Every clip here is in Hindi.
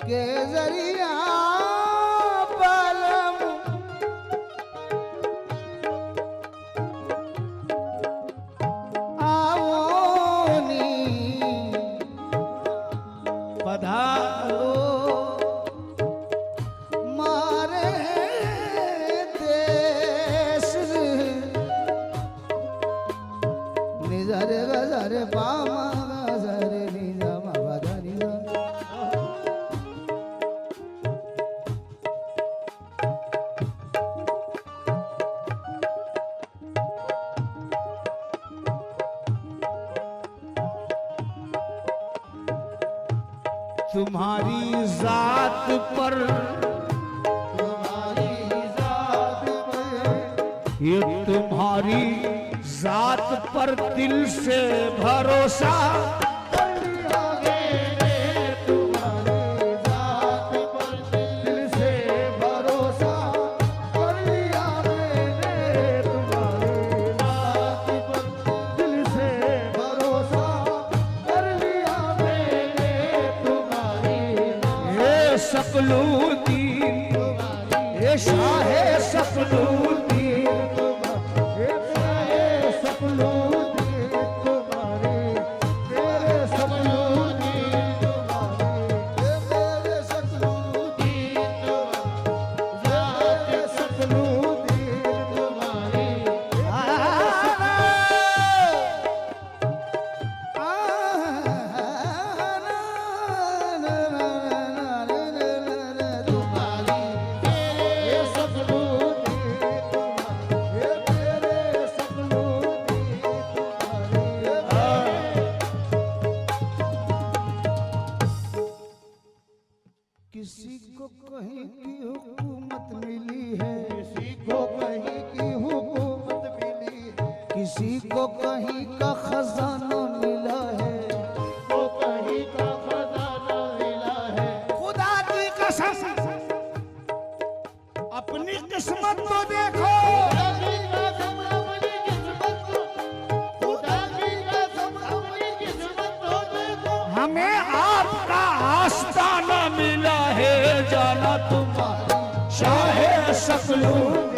के जरिया बलम आवोनी पधारो मारे देश निजर गजर पामा गजर निजमा बदनी तुम्हारी जात पर ये तुम्हारी जात पर दिल से भरोसा सकलूदीन ये शाहे सकलूदीन किसी को कहीं की हुकूमत मिली है, किसी को कहीं की हुकूमत मिली है, किसी को कहीं का खजाना मिला है, को कहीं का खजाना मिला है। खुदा की कसम अपनी किस्मत को देखो, हमें आपका आस्ताना मिला है, जाना तुम्हारी शाहे सकलूदीन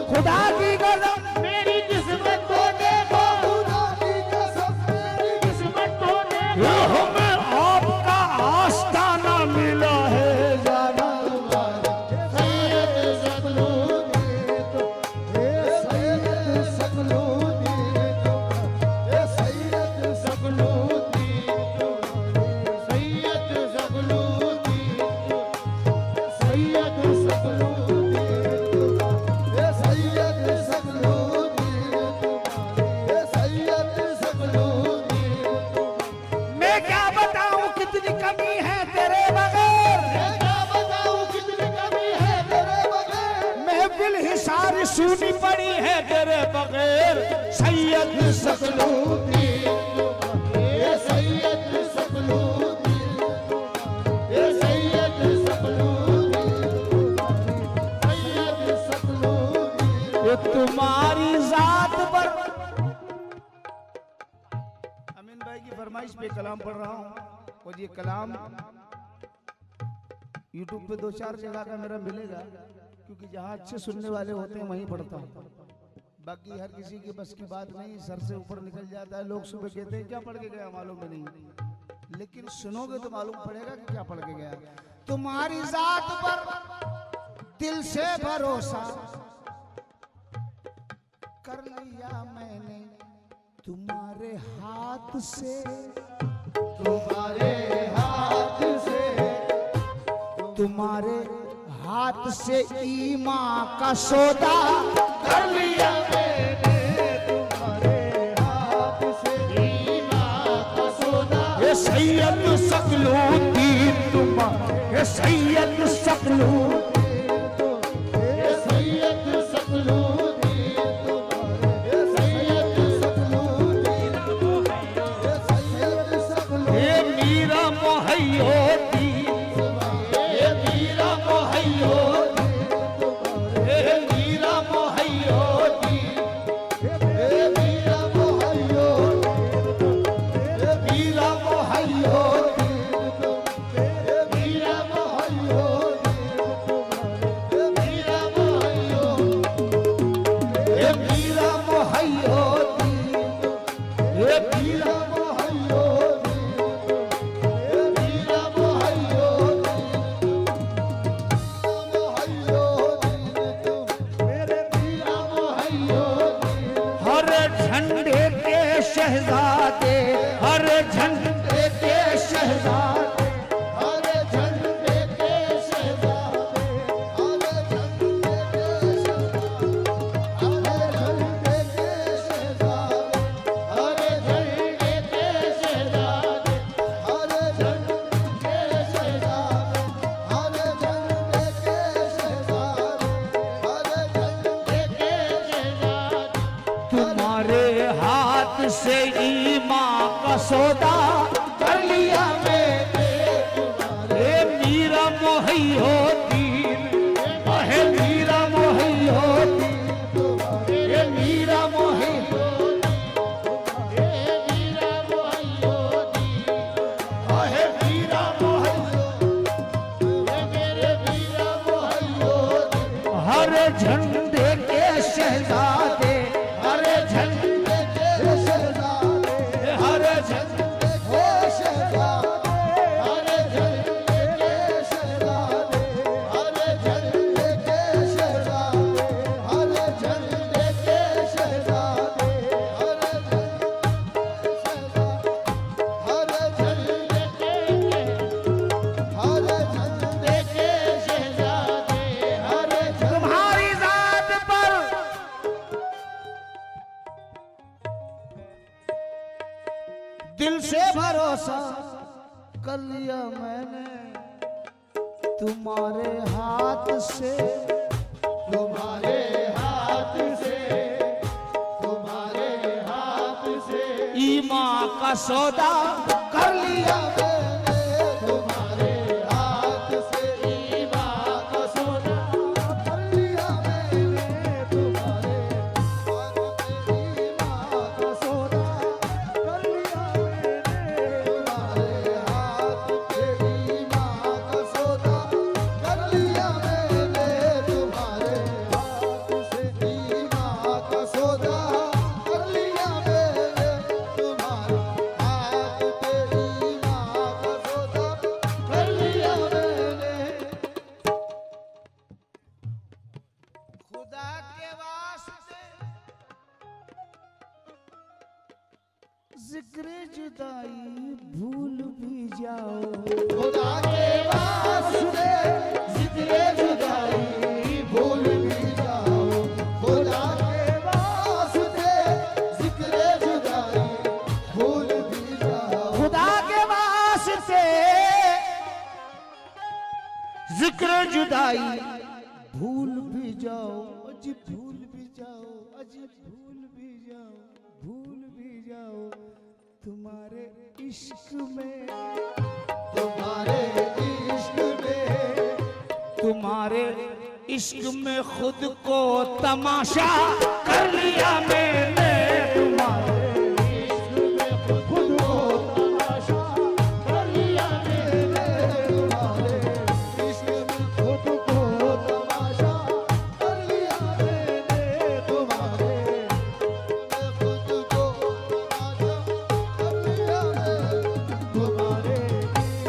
खुदा की कसम मेरी किस्मत को देखो, खुदा की कसम मेरी किस्मत को देखो, हमें आपका आस्ताना मिला है, जाना सुनी पड़ी है तेरे बगैर सैयद सकलूदीन, ये सैयद सकलूदीन, ये सैयद सकलूदीन, सैयद सकलूदीन, ये तुम्हारी जात पर। अमीन भाई की फरमाइश पे कलाम पढ़ रहा हूँ और ये कलाम YouTube पे 2-4 जगह का मेरा मिलेगा, क्योंकि जहाँ अच्छे सुनने वाले होते हैं वहीं पढ़ता हूँ। बाकी हर किसी की बस की बात नहीं, सर से ऊपर निकल जाता है। लोग सुबह कहते हैं क्या पढ़ के गया, मालूम भी नहीं, लेकिन सुनोगे तो मालूम पड़ेगा कि क्या पढ़ के गया। तुम्हारी जात पर दिल से भरोसा कर लिया मैंने, तुम्हारे हाथ से, तुम्हारे हाथ से, तुम्हारे हाथ से ईमान का सौदा कर लिया मैंने, तुम्हारे हाथ से ईमान का सौदा। ये सैयद सकलूदीन तुम्हारे, ये सैयद सकलूदीन, ये सैयद सकलूदीन तुम्हारे, ये सैयद सकलूदीन, ये सैयद सकलूदीन, ये मीरा मोहैयो मीरा मोहैयो का सौदा कर लिया मैंने तुम्हारे। मीरा मोही होती है, मीरा मोही होती तुम्हारे। मीरा मोही झंडे के शहजादे, हरे झंडे के शहजादे, हरे झंडे के शहजादे, हरे झंडे के शहजादे, हरे झंडे के शहजादे, हरे झंडे के शहजादे, हरे झंडे के हरे झंडे के शहजादे, हरे तुम्हारी जात पर दिल से भरोसा कर लिया मैंने तुम्हारे हाथ से, तुम्हारे हाथ से, तुम्हारे हाथ से ईमान का सौदा कर लिया मैंने तुम्हारे हाथ से। ईमान का सौदा कर लिया मैंने तुम्हारे हाथ से। ईमान का सौदा कर लिया मैंने तुम्हारे हाथ से। ईमान का सौदा कर लिया मैंने तुम्हारे हाथ से। ईमान का सौदा कर लिया मैंने तुम्हारे हाथ से। ईमान का सौदा कर लिया मैंने। खुदा के वास्ते जिक्र जुदाई भूल भी जाओ। खुदा के वास्ते जिक्र जुदाई भूल भी जाओ। खुदा के वास्ते जिक्र जुदाई भूल भी जाओ। खुदा के वास्ते जिक्र जुदाई भूल भी जाओ। अजी भूल भी जाओ, अजी भूल भी जाओ, भूल भी जाओ तुम्हारे इश्क में, तुम्हारे इश्क में, तुम्हारे इश्क में खुद को तमाशा कर लिया मैंने तुम्हारे इश्क में खुद को तमाशा कर लिया मैंने तुम्हारे इश्क में खुद को तमाशा कर लिया मैंने तुम्हारे खुद को तमाशा कर लिया मैंने तुम्हारे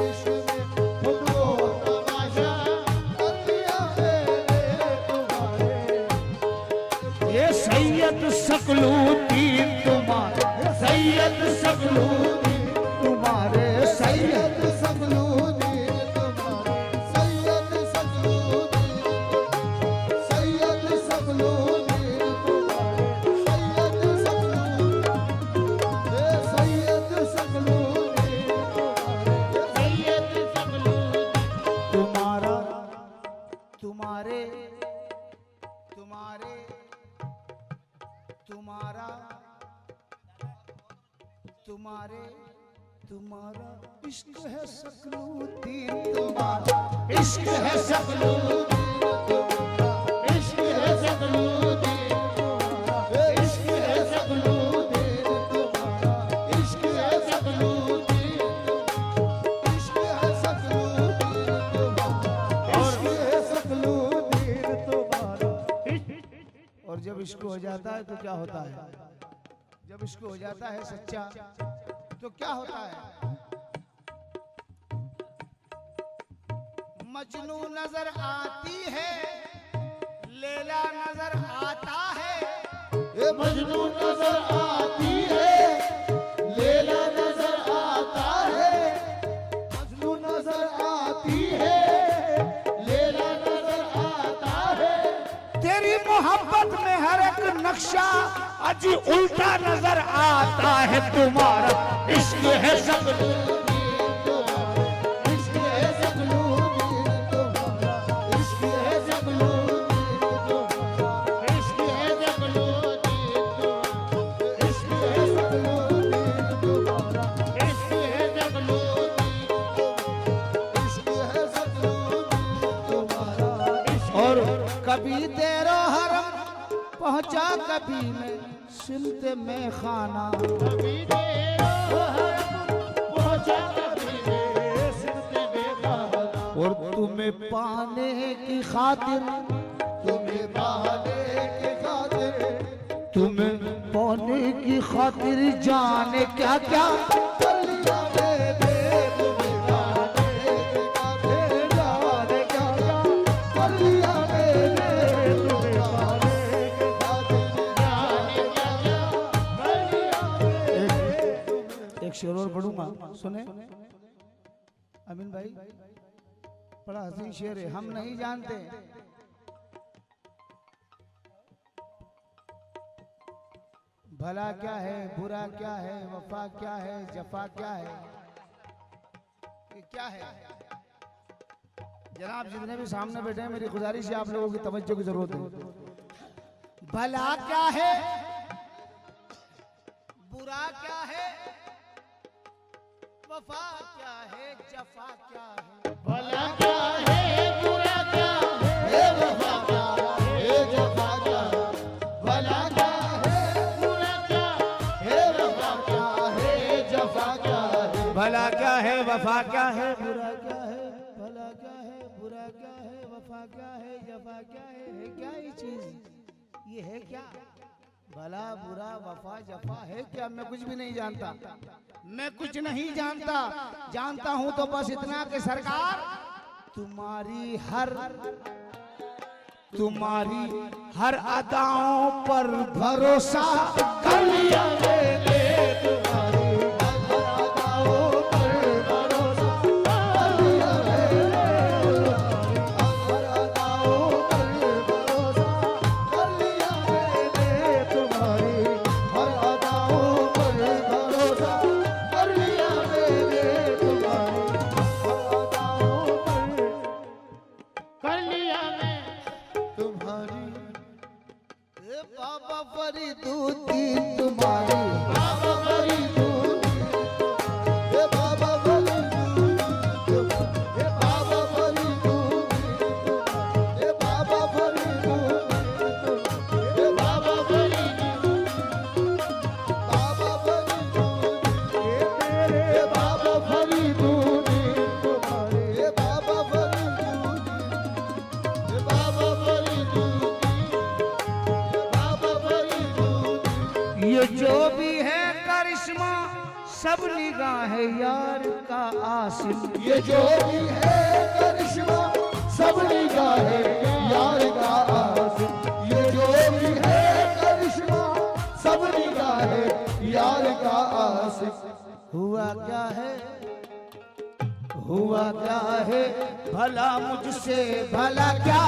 इश्क में खुद को तमाशा कर लिया मैंने तुम्हारे। ये सैयद सकलुद्दीन तुम्हारे, सैयद सकलुद्दीन तुम्हारे, सैयद सकलुद्दीन तुम्हारे, सैयद सकलुद्दीन, सैयद सकलुद्दीन तुम्हारे, सैयद सकलुद्दीन, सैयद सकलुद्दीन तुम्हारे, सैयद सकलुद्दीन तुम्हारा, तुम्हारे, तुम्हारे, तुम्हारा, तुम्हारे, तुम्हारा इश्क है सकलुद्दीन तुम्हारा, इश्क है सकलुद्दीन तुम्हारा, इश्क है सकलुद्दीन तुम्हारा, इश्क है सकलुद्दीन तुम्हारा, इश्क है सकलुद्दीन, इश्क है सकलुद्दीन तुम्हारा, इश्क है सकलुद्दीन तुम्हारा। और जब इश्क हो जाता है तो क्या होता है? जब इश्क हो जाता है सच्चा तो क्या होता है? मजनू नजर आती है, लैला नजर आता है। ये मजनू नजर आती है, लैला नजर आता है। मजनू नजर आती है, लैला नजर आता है। तेरी मोहब्बत में हर एक नक्शा अजी उल्टा नजर आता है। तुम्हारा इश्क है सकलुद्दीन तुम्हारा, इश्क है सकलुद्दीन तुम्हारा, इश्क है सकलुद्दीन तुम्हारा, इश्क है सकलुद्दीन तुम्हारा, इश्क है सकलुद्दीन तुम्हारा, और कभी तेरो हरम पहुंचा कभी मैं सिमत में खाना, कभी तेरो हरम पहुंचा कभी मैं सिमत में खाना। और तुम्हें पाने की खातिर, तुम्हें पाने की खातिर, तुम्हें पाने की खातिर जाने क्या क्या कलिया में दे तुम्हें पाने की खातिर जाने क्या क्या, कलिया में दे तुम्हें पाने की खातिर जाने क्या क्या, कलिया में दे। एक शेर और पढ़ूंगा, सुने अमीन भाई, बड़ा हसीन शेर है। हम नहीं जानते भला क्या है, बुरा क्या है, वफा क्या है, जफा क्या है, ये क्या है। जनाब जितने भी सामने बैठे हैं, मेरी गुजारिश है आप लोगों की तवज्जो की जरूरत है। भला क्या है, बुरा क्या है, वफा क्या है, जफा क्या है, भला क्या है, बुरा क्या है, वफा क्या है, जफा क्या है, भला क्या है, बुरा क्या है, वफा क्या है, जफा क्या है, भला क्या है, वफा क्या है, बुरा क्या है, भला क्या है, बुरा क्या है, वफा क्या है, जफा क्या है क्या ये चीज, ये है क्या? भला बुरा वफा जफा है क्या? मैं कुछ भी नहीं जानता, मैं कुछ नहीं जानता। जानता हूं तो बस इतना कि सरकार तुम्हारी हर अदाओं पर भरोसा कर लिया मैंने, तुम्हारी हर अदाओं पर भरोसा कर लिया मैंने, हर अदाओं पर भरोसा कर लिया मैंने, तुम्हारी हर अदाओं पर भरोसा कर लिया मैंने, तुम्हारी हर अदाओं पर कर लिया मैं तुम्हारी। ए बाबा फरीदुद्दीन तुम्हारी, बाबा फरीदुद्दीन, हे बाबा फरीदुद्दीन, हे बाबा फरीदुद्दीन, हे बाबा फरीदुद्दीन, हे बाबा फरीदुद्दीन, बाबा फरीदुद्दीन, हे बाबा फरीदुद्दीन तुम्हारे, हे बाबा फरीदुद्दीन, हे बाबा फरीदुद्दीन, बाबा फरीदुद्दीन। ये जो भी है करिश्मा सब निगाह यार का आसिम, ये जो भी है करिश्मा सब निगाहे यार का आसिम, ये जो भी है करिश्मा सब निगाहे यार का आसिम। हुआ क्या है, हुआ क्या है, भला मुझसे भला क्या